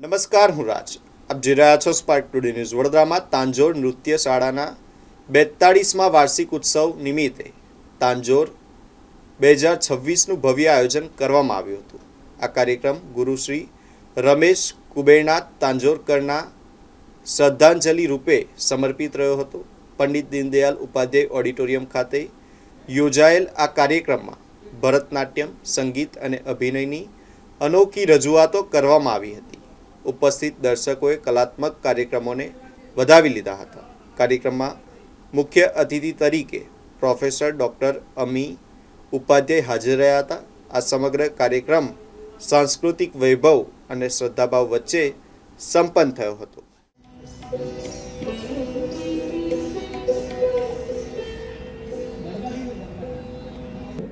નમસ્કાર, હું રાજ. આપ જોઈ રહ્યા છો સ્પાર્ક ટુડે ન્યૂઝ. વડોદરામાં તાંજોર નૃત્ય શાળાના 42મા વાર્ષિક ઉત્સવ નિમિત્તે તાંજોર 2026નું ભવ્ય આયોજન કરવામાં આવ્યું હતું. આ કાર્યક્રમ ગુરુશ્રી રમેશ કુબેરનાથ તાંજોરકરના શ્રદ્ધાંજલિ રૂપે સમર્પિત રહ્યો હતો. પંડિત દીનદયાલ ઉપાધ્યાય ઓડિટોરિયમ ખાતે યોજાયેલ આ કાર્યક્રમમાં ભરતનાટ્યમ, સંગીત અને અભિનયની અનોખી રજૂઆતો કરવામાં આવી હતી. ઉપસ્થિત દર્શકોએ કલાત્મક કાર્યક્રમોને વધાવી લીધા હતા. કાર્યક્રમમાં મુખ્ય અતિથિ તરીકે પ્રોફેસર ડૉક્ટર અમી ઉપાધ્યાય હાજર રહ્યા હતા. આ સમગ્ર કાર્યક્રમ સાંસ્કૃતિક વૈભવ અને શ્રદ્ધાભાવ વચ્ચે સંપન્ન થયો હતો.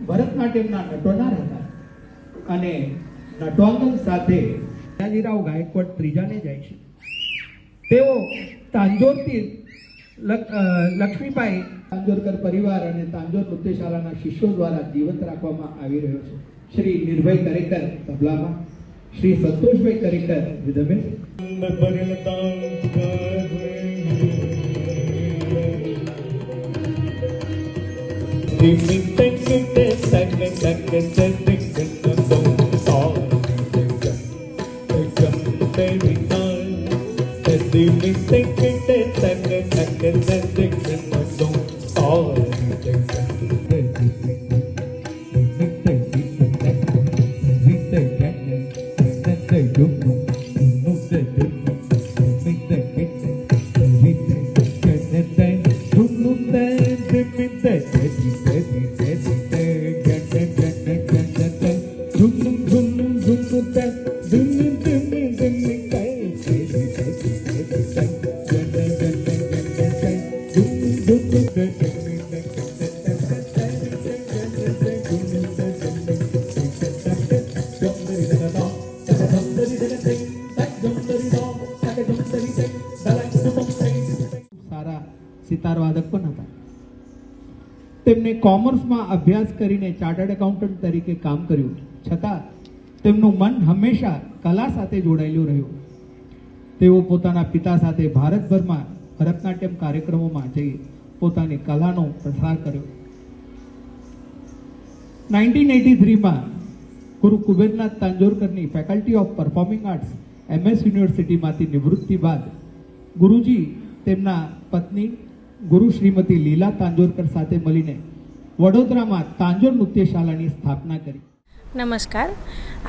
ભરતનાટ્યમના નટોનાર હતા અને નટવાંગન સાથે રાજીરાવ ગાયકવાડ ત્રીજાને જાય છે. તેઓ તાંજોરથી લક્ષ્મીભાઈ તાંજોરકર પરિવાર અને તાંજોર નૃત્યશાળાના શિષ્યો દ્વારા જીવંત રાખવામાં આવી રહ્યો છે. શ્રી નિર્ભય કરેકર તબલામાં, શ્રી સંતોષભાઈ કરેકર વિધમે, સારા સિતારવાદક પણ હતા. તેમને કોમર્સમાં અભ્યાસ કરીને ચાર્ટર્ડ એકાઉન્ટન્ટ તરીકે કામ કર્યું, છતાં તેમનું મન હંમેશા કલા સાથે જોડાયેલું રહ્યું. તેઓ પોતાના પિતા સાથે ભારતભરમાં ભરતનાટ્યમ કાર્યક્રમોમાં જઈ પોતાની કલાનો પ્રસાર કર્યો. 1983માં ગુરુ કુબેરનાથ તાંજોરકરની faculty of performing arts MS યુનિવર્સિટીમાંથી નિવૃત્તિ બાદ ગુરુજી તેમના પત્ની ગુરુ શ્રીમતી લીલા તાંજોરકર સાથે મળીને વડોદરામાં તાંજોર નૃત્યશાળાની સ્થાપના કરી. નમસ્કાર.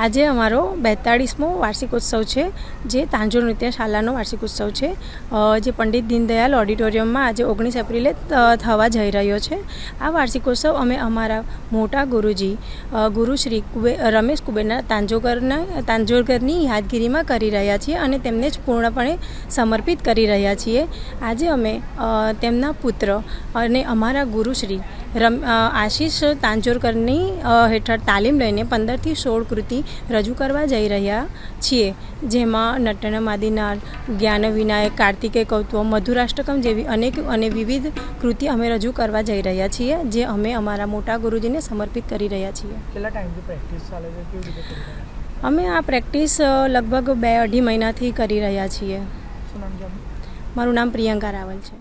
આજે અમારો 42મો વાર્ષિક ઉત્સવ છે, જે તાંજોર નૃત્યશાળાનો વાર્ષિક ઉત્સવ છે, જે પંડિત દીનદયાલ ઓડિટોરિયમમાં આજે 19 એપ્રિલે થવા જઈ રહ્યો છે. આ વાર્ષિક ઉત્સવ અમે અમારા મોટા ગુરુજી ગુરુ શ્રી રમેશ કુબેરનાથ તાંજોરકરની યાદગીરીમાં કરી રહ્યા છીએ અને તેમને જ પૂર્ણપણે સમર્પિત કરી રહ્યા છીએ. આજે અમે તેમના પુત્ર અને અમારા ગુરુશ્રી આશીષ તાંજોરકરની હેઠળ તાલીમ લઈને 15 થી 16 કૃતિ રજૂ કરવા જઈ રહ્યા છીએ, જેમાં નટનમ આદિનાર, જ્ઞાન વિનાયક, કાર્તિકેય કૌતુક, મધુરાષ્ટકમ જેવી અનેક અને વિવિધ કૃતિ અમે રજૂ કરવા જઈ રહ્યા છીએ, જે અમે અમારા મોટા ગુરુજીને સમર્પિત કરી રહ્યા છીએ. કેટલા ટાઈમથી પ્રેક્ટિસ ચાલે છે? કેવી રીતે કરી રહ્યા છો? અમે આ પ્રેક્ટિસ લગભગ 2-2.5 મહિનાથી કરી રહ્યા છીએ. શું નામ છે? મારું નામ પ્રિયંકા રાવલ છે.